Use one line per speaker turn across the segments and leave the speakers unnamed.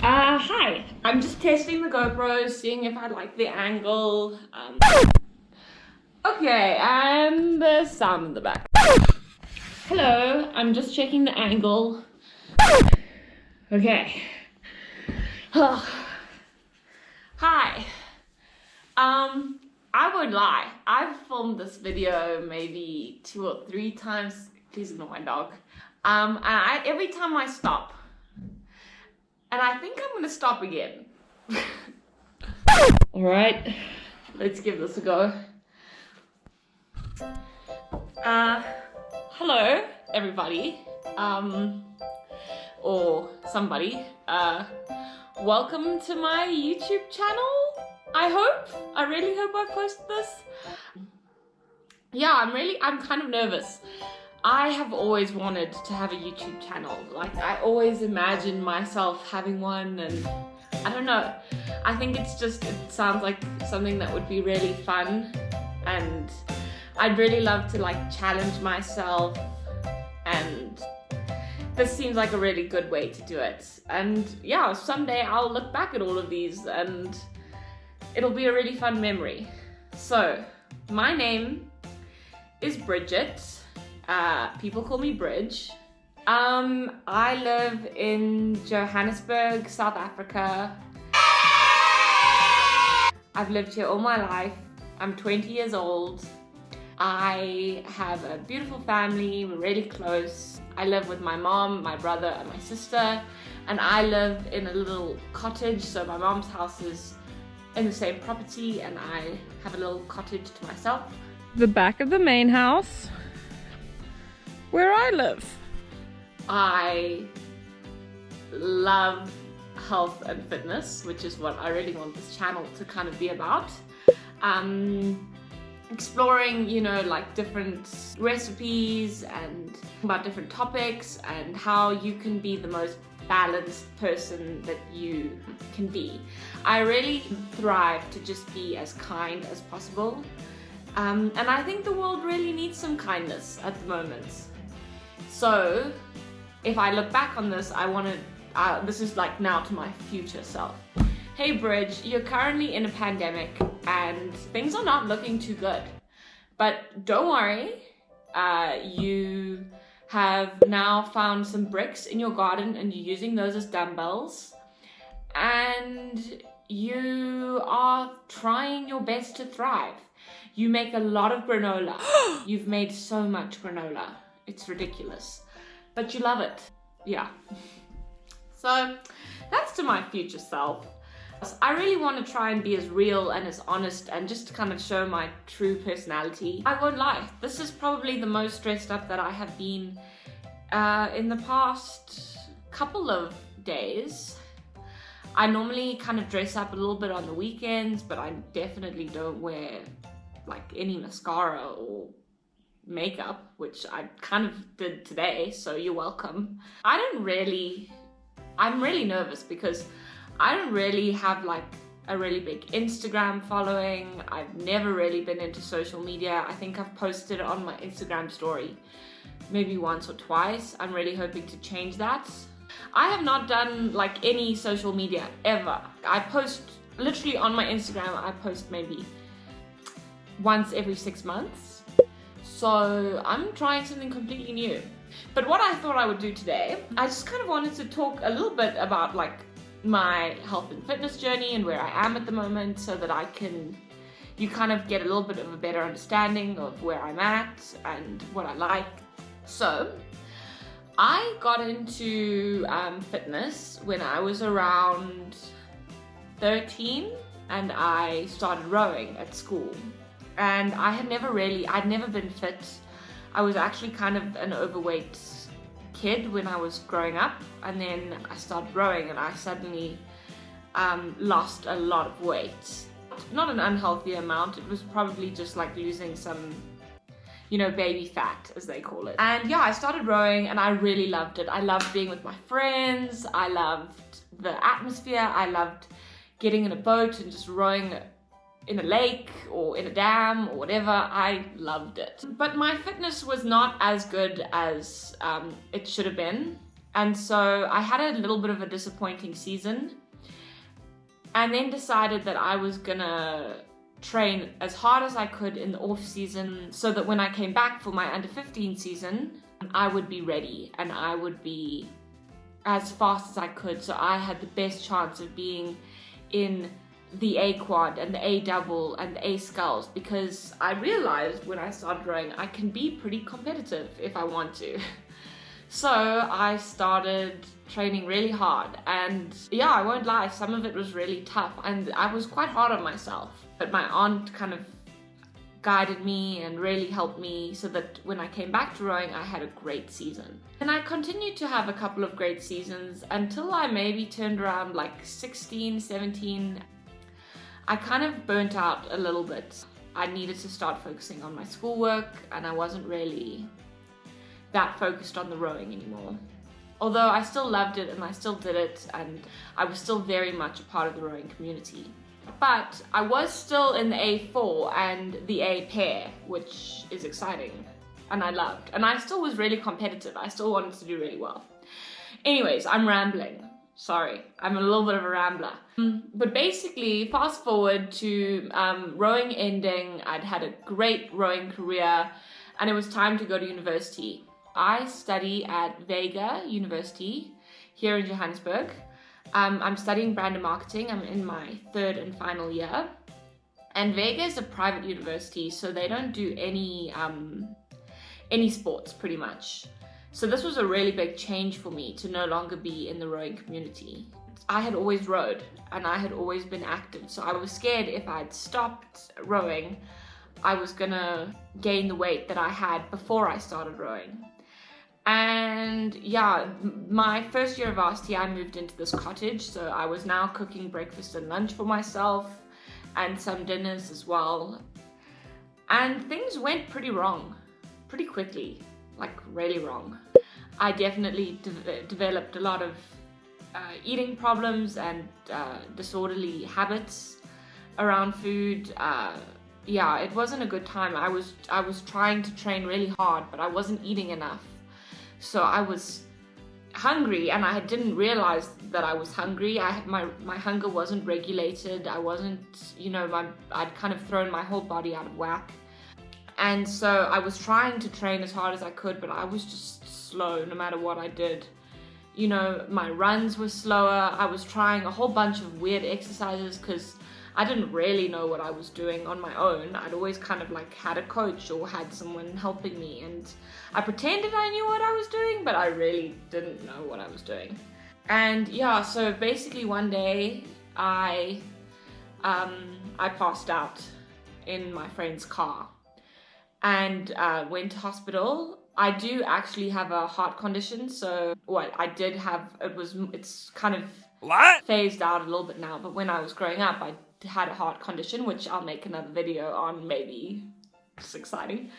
Hi. I'm just testing the GoPro, seeing if I like the angle. Okay, and the sound in the back. Hello, I'm just checking the angle. Okay. Oh. Hi. I won't lie. I've filmed this video maybe 2 or 3 times. Please ignore my dog. And every time I stop, and I think I'm gonna stop again. All right, let's give this a go. Hello, everybody, or somebody. Welcome to my YouTube channel. I really hope I post this. Yeah, I'm kind of nervous. I have always wanted to have a YouTube channel. Like, I always imagined myself having one, and I don't know. I think it sounds like something that would be really fun, and I'd really love to like challenge myself, and this seems like a really good way to do it. And yeah, someday I'll look back at all of these and it'll be a really fun memory. So, my name is Bridget. People call me Bridge. I live in Johannesburg, South Africa. I've lived here all my life. I'm 20 years old. I have a beautiful family, we're really close. I live with my mom, my brother, and my sister, and I live in a little cottage, so my mom's house is in the same property, and I have a little cottage to myself. The back of the main house, where I live. I love health and fitness, which is what I really want this channel to kind of be about. Exploring, you know, like different recipes and about different topics and how you can be the most balanced person that you can be. I really thrive to just be as kind as possible. And I think the world really needs some kindness at the moment. So if I look back on this, this is like now to my future self. Hey Bridge, you're currently in a pandemic and things are not looking too good. But don't worry, you have now found some bricks in your garden and you're using those as dumbbells. And you are trying your best to thrive. You make a lot of granola. You've made so much granola. It's ridiculous. But you love it. Yeah. So that's to my future self. I really want to try and be as real and as honest and just kind of show my true personality. I won't lie, this is probably the most stressed up that I have been in the past couple of days. I normally kind of dress up a little bit on the weekends, but I definitely don't wear like any mascara or makeup, which I kind of did today, so you're welcome. I'm really nervous because I don't really have like a really big Instagram following. I've never really been into social media. I think I've posted on my Instagram story maybe once or twice. I'm really hoping to change that. I have not done like any social media ever. I post literally on my Instagram, I post maybe once every 6 months. So I'm trying something completely new. But what I thought I would do today, I just kind of wanted to talk a little bit about like my health and fitness journey and where I am at the moment, so that you kind of get a little bit of a better understanding of where I'm at and what I like. So I got into fitness when I was around 13 and I started rowing at school. And I'd never been fit. I was actually kind of an overweight kid when I was growing up, and then I started rowing and I suddenly lost a lot of weight. Not an unhealthy amount, it was probably just like losing some, you know, baby fat as they call it. And yeah, I started rowing and I really loved it. I loved being with my friends, I loved the atmosphere, I loved getting in a boat and just rowing in a lake or in a dam or whatever. I loved it. But my fitness was not as good as it should have been. And so I had a little bit of a disappointing season, and then decided that I was gonna train as hard as I could in the off season so that when I came back for my under 15 season, I would be ready and I would be as fast as I could. So I had the best chance of being in the A quad and the A double and the A sculls, because I realized when I started rowing, I can be pretty competitive if I want to. So I started training really hard, and yeah, I won't lie, some of it was really tough and I was quite hard on myself. But my aunt kind of guided me and really helped me so that when I came back to rowing, I had a great season. And I continued to have a couple of great seasons until I maybe turned around like 16, 17. I kind of burnt out a little bit. I needed to start focusing on my schoolwork, and I wasn't really that focused on the rowing anymore. Although I still loved it and I still did it, and I was still very much a part of the rowing community. But I was still in the A4 and the A pair, which is exciting and I loved. And I still was really competitive. I still wanted to do really well. Anyways, I'm rambling. Sorry, I'm a little bit of a rambler. But basically, fast forward to rowing ending. I'd had a great rowing career and it was time to go to university. I study at Vega University here in Johannesburg. I'm studying brand and marketing. I'm in my 3rd and final year. And Vega is a private university, so they don't do any sports pretty much. So this was a really big change for me to no longer be in the rowing community. I had always rowed and I had always been active, so I was scared if I'd stopped rowing, I was gonna gain the weight that I had before I started rowing. And yeah, my first year of varsity, I moved into this cottage, so I was now cooking breakfast and lunch for myself and some dinners as well. And things went pretty wrong, pretty quickly, like really wrong. I definitely developed a lot of eating problems and disorderly habits around food. Yeah, it wasn't a good time. I was trying to train really hard, but I wasn't eating enough. So I was hungry and I didn't realize that I was hungry. My hunger wasn't regulated. I wasn't, I'd kind of thrown my whole body out of whack. And so I was trying to train as hard as I could, but I was just slow no matter what I did. My runs were slower. I was trying a whole bunch of weird exercises because I didn't really know what I was doing on my own. I'd always kind of like had a coach or had someone helping me, and I pretended I knew what I was doing, but I really didn't know what I was doing. And yeah, so basically one day I passed out in my friend's car and went to hospital. I do actually have a heart condition, so what I did have, it's kind of phased out a little bit now, but when I was growing up, I had a heart condition, which I'll make another video on, maybe. It's exciting.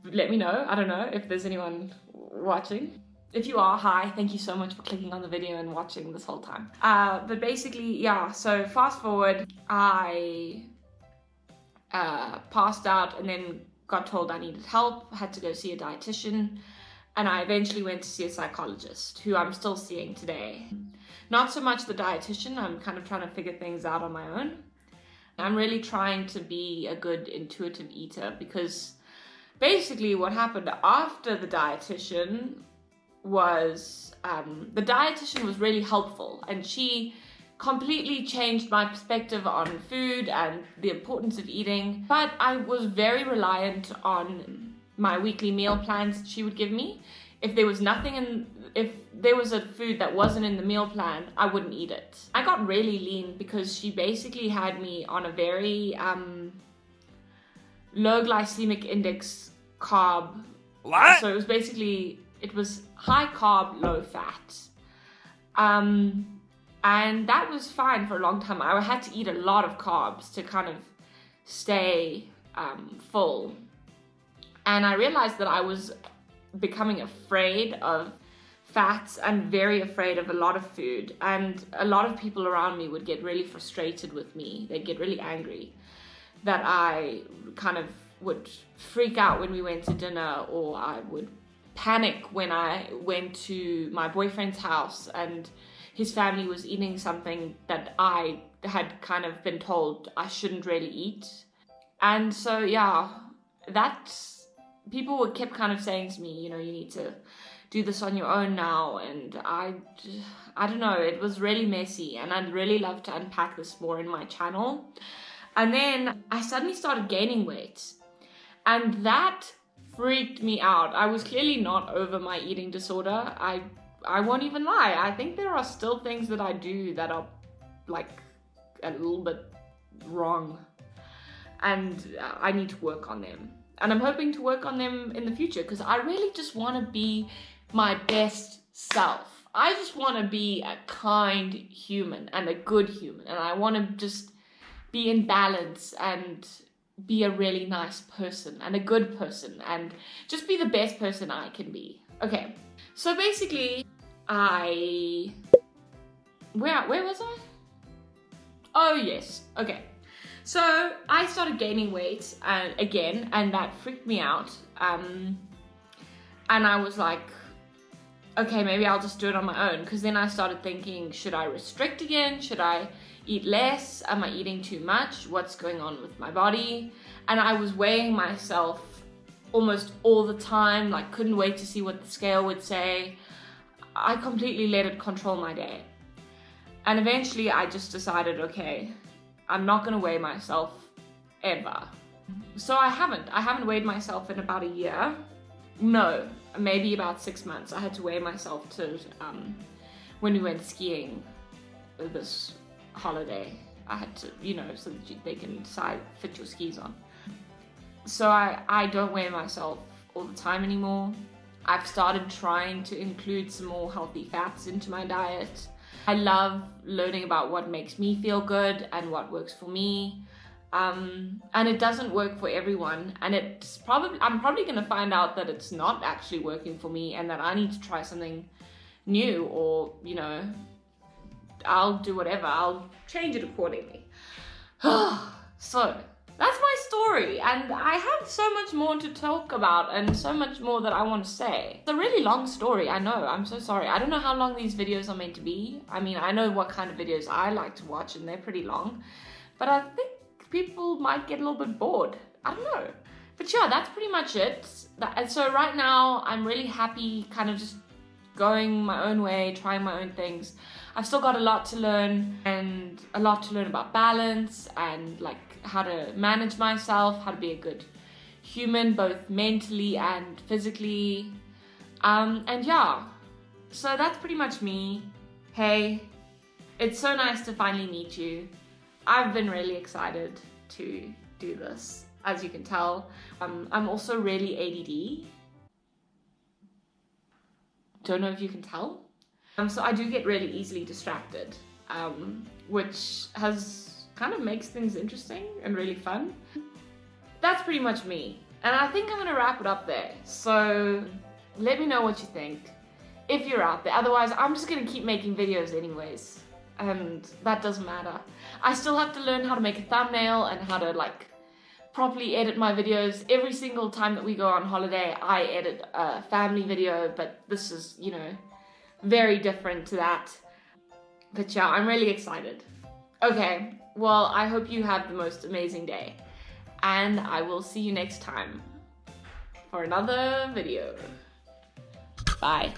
Let me know. I don't know if there's anyone watching. If you are, hi, thank you so much for clicking on the video and watching this whole time. But basically, yeah, so fast forward, I passed out and then got told I needed help, had to go see a dietitian, and I eventually went to see a psychologist, who I'm still seeing today. Not so much the dietitian, I'm kind of trying to figure things out on my own. I'm really trying to be a good intuitive eater, because basically what happened after the dietitian was, really helpful, and she completely changed my perspective on food and the importance of eating. But I was very reliant on my weekly meal plans that she would give me. If there was a food that wasn't in the meal plan, I wouldn't eat it. I got really lean because she basically had me on a very low glycemic index carb. What? So it was high carb, low fat. And that was fine for a long time. I had to eat a lot of carbs to kind of stay full. And I realized that I was becoming afraid of fats and very afraid of a lot of food. And a lot of people around me would get really frustrated with me. They'd get really angry that I kind of would freak out when we went to dinner, or I would panic when I went to my boyfriend's house and his family was eating something that I had kind of been told I shouldn't really eat. And so yeah, people kept kind of saying to me, you know, you need to do this on your own now. And I don't know, it was really messy, and I'd really love to unpack this more in my channel. And then I suddenly started gaining weight, and that freaked me out. I was clearly not over my eating disorder. I won't even lie. I think there are still things that I do that are like a little bit wrong, and I need to work on them. And I'm hoping to work on them in the future, because I really just want to be my best self. I just want to be a kind human and a good human, and I want to just be in balance and be a really nice person and a good person and just be the best person I can be. Okay, so basically where was I? Oh yes, okay. So I started gaining weight again, and that freaked me out. And I was like, okay, maybe I'll just do it on my own. Because then I started thinking, should I restrict again? Should I eat less? Am I eating too much? What's going on with my body? And I was weighing myself almost all the time, like couldn't wait to see what the scale would say. I completely let it control my day. And eventually I just decided, okay, I'm not gonna weigh myself ever. So I haven't weighed myself in about a year. No, maybe about 6 months. I had to weigh myself to when we went skiing this holiday. I had to, you know, so that they can fit your skis on. So I don't weigh myself all the time anymore. I've started trying to include some more healthy fats into my diet. I love learning about what makes me feel good and what works for me. And it doesn't work for everyone. And I'm probably going to find out that it's not actually working for me, and that I need to try something new, or, you know, I'll do whatever. I'll change it accordingly. So that's my story, and I have so much more to talk about and so much more that I want to say. It's a really long story, I know. I'm so sorry. I don't know how long these videos are meant to be. I mean, I know what kind of videos I like to watch, and they're pretty long, but I think people might get a little bit bored. I don't know. But yeah, that's pretty much it. And so right now, I'm really happy kind of just going my own way, trying my own things. I've still got a lot to learn, and a lot to learn about balance and like how to manage myself, how to be a good human, both mentally and physically. And yeah, so that's pretty much me. Hey, it's so nice to finally meet you. I've been really excited to do this, as you can tell. I'm also really ADD. Don't know if you can tell. So I do get really easily distracted, which kind of makes things interesting and really fun. That's pretty much me. And I think I'm gonna wrap it up there. So let me know what you think, if you're out there. Otherwise, I'm just gonna keep making videos anyways, and that doesn't matter. I still have to learn how to make a thumbnail and how to like properly edit my videos. Every single time that we go on holiday, I edit a family video, but this is, you know, very different to that. But yeah, I'm really excited. Okay, well, I hope you have the most amazing day, and I will see you next time for another video. Bye.